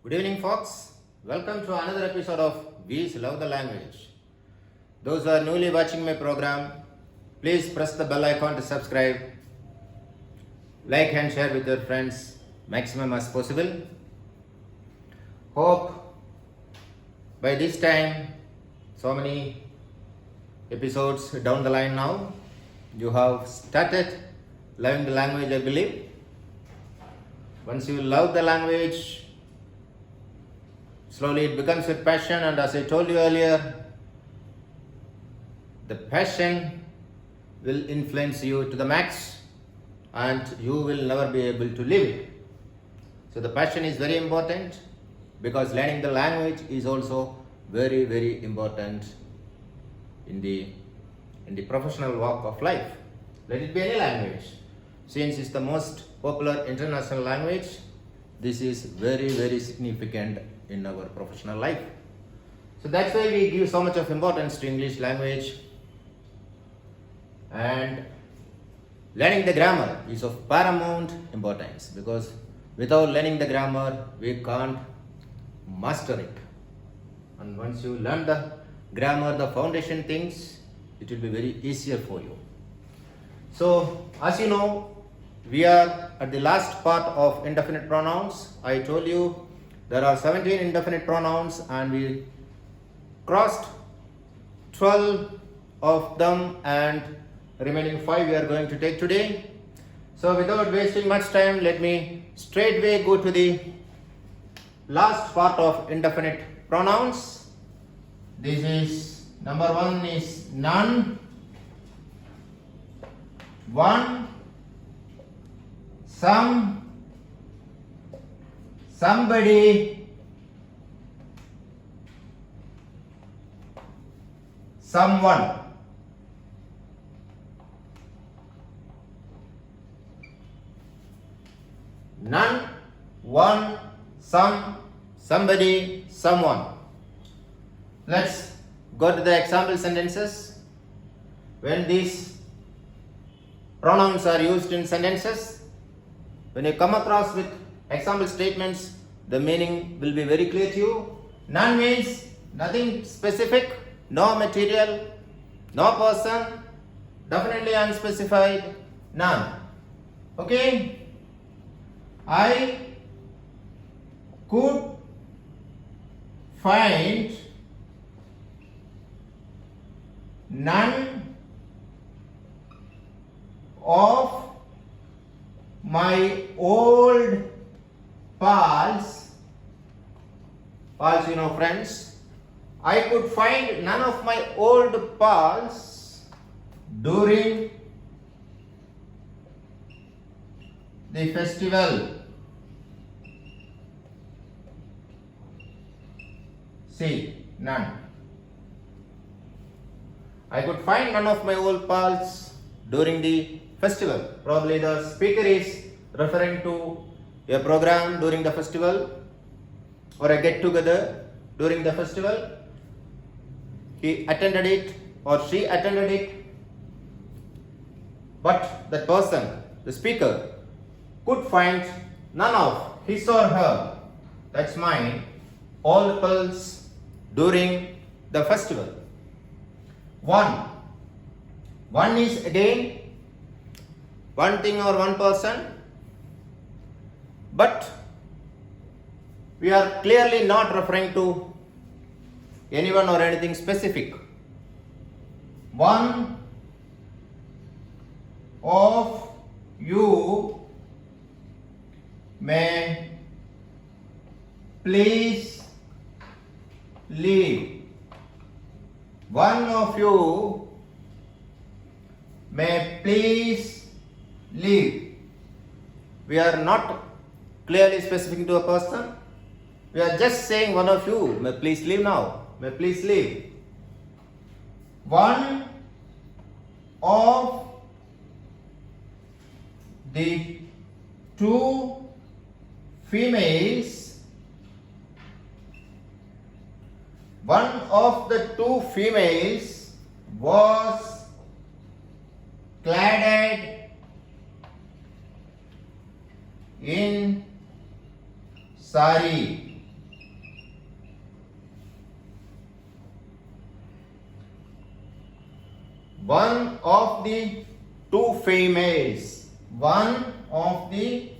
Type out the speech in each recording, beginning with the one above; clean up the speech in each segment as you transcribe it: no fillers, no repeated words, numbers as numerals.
Good evening, folks. Welcome to another episode of We Love the Language. Those who are newly watching my program, please press the bell icon to subscribe, like and share with your friends maximum as possible. Hope by this time, so many episodes down the line now, you have started loving the language, I believe. Once you love the language, slowly it becomes a passion, and as I told you earlier, the passion will influence you to the max and you will never be able to leave it. So the passion is very important because learning the language is also very, very important in the professional walk of life. Let it be any language. Since it's the most popular international language, this is very, very significant in our professional life. So that's why we give so much of importance to English language, and learning the grammar is of paramount importance because without learning the grammar we can't master it. And once you learn the grammar, the foundation things, it will be very easier for you. So as you know, we are at the last part of indefinite pronouns. I told you there are 17 indefinite pronouns and we crossed 12 of them, and remaining 5 we are going to take today. So without wasting much time, let me straightway go to the last part of indefinite pronouns. This is number 1 is none, one, some, somebody, someone. None, one, some, somebody, someone. Let's go to the example sentences. When these pronouns are used in sentences, when you come across with example statements, the meaning will be very clear to you. None means nothing specific, no material, no person, definitely unspecified, none. Okay? I could find none of my old pals, you know, friends. I could find none of my old pals during the festival. See, none. I could find none of my old pals during the festival. Probably the speaker is referring to a program during the festival or a get together during the festival. He attended it or she attended it, but that person, the speaker, could find none of his or her, that's mine, old pals during the festival. One is again one thing or one person, but we are clearly not referring to anyone or anything specific. One of you may please leave. One of you may please leave. We are not clearly specifying to a person. We are just saying one of you may please leave now. May please leave. One of the two females, one of the two females was clad in sari. one of the two females. One of the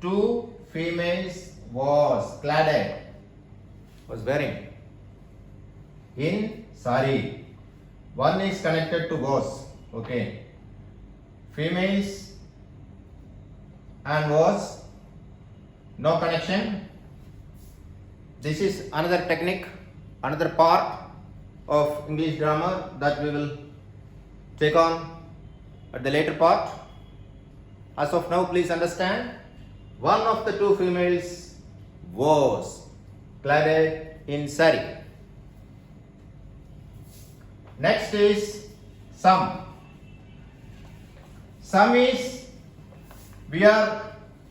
two females was clad, was wearing in sari. One is connected to was. Okay. Females and was. No connection. This is another technique, another part of English grammar that we will take on at the later part. As of now, please understand, one of the two females was clad in sari. Next is some. Some is, we are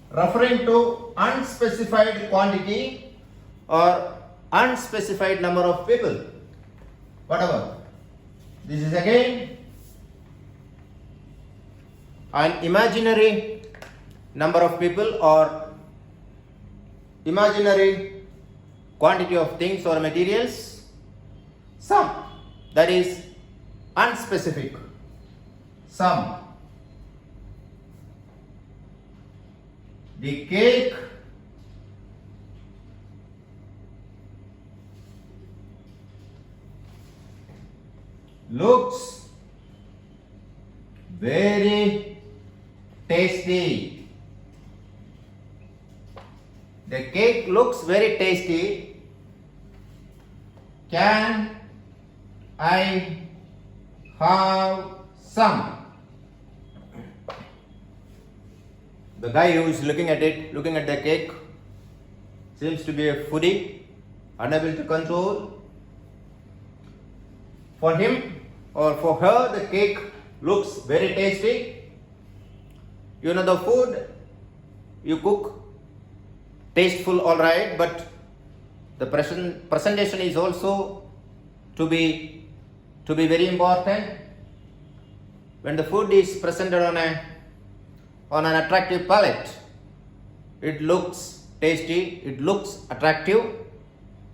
referring to unspecified quantity or unspecified number of people. Whatever. This is again an imaginary number of people or imaginary quantity of things or materials. Some, that is unspecific. Some. The cake looks very tasty. The cake looks very tasty. Can I have some? The guy who is looking at it, looking at the cake, seems to be a foodie, unable to control. For him or for her, the cake looks very tasty. You know, the food you cook, tasteful, all right, but the presentation is also to be very important. When the food is presented on an attractive palette, it looks tasty, it looks attractive.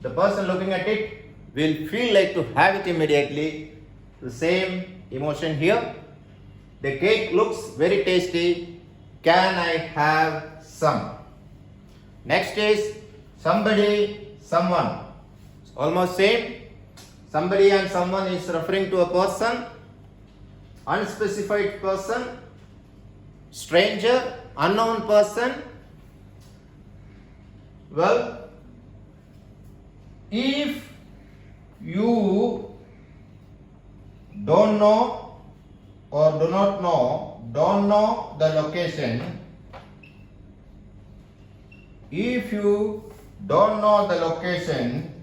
The person looking at it will feel like to have it immediately. The same emotion here. The cake looks very tasty. Can I have some? Next is somebody, someone. It's almost same. Somebody and someone is referring to a person, unspecified person, stranger, unknown person. Well, if you don't know or do not know, don't know the location. If you don't know the location,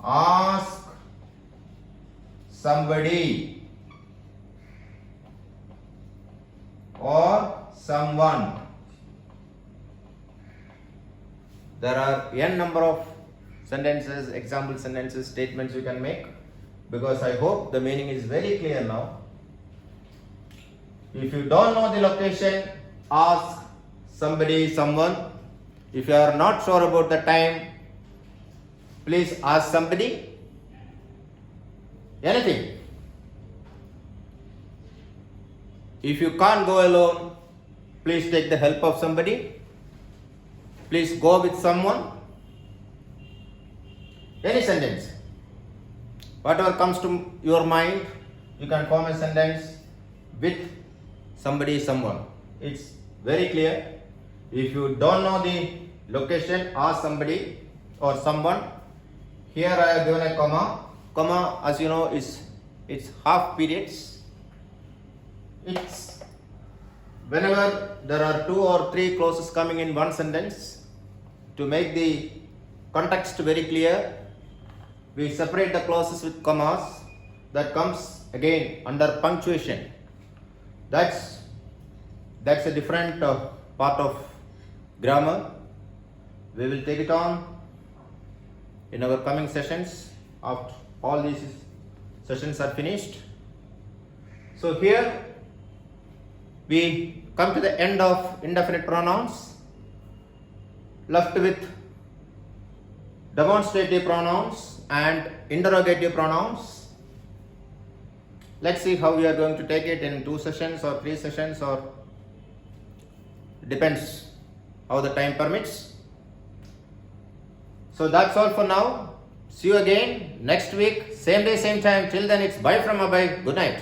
ask somebody or someone. There are n number of sentences, example sentences, statements you can make, because I hope the meaning is very clear now. If you don't know the location, ask somebody, someone. If you are not sure about the time, please ask somebody. Anything. If you can't go alone, please take the help of somebody. Please go with someone. Any sentence. Whatever comes to your mind, you can form a sentence with somebody, someone. It's very clear. If you don't know the location, ask somebody or someone. Here I have given a comma. Comma, as you know, it's half periods. It's whenever there are two or three clauses coming in one sentence, to make the context very clear, we separate the clauses with commas. That comes again under punctuation. That's a different part of grammar. We will take it on in our coming sessions after all these sessions are finished. So here we come to the end of indefinite pronouns, left with demonstrative pronouns and interrogative pronouns. Let's see how we are going to take it in 2 sessions or 3 sessions, or depends how the time permits. So that's all for now. See you again next week, same day, same time. Till then, it's bye from Abhay. Good night.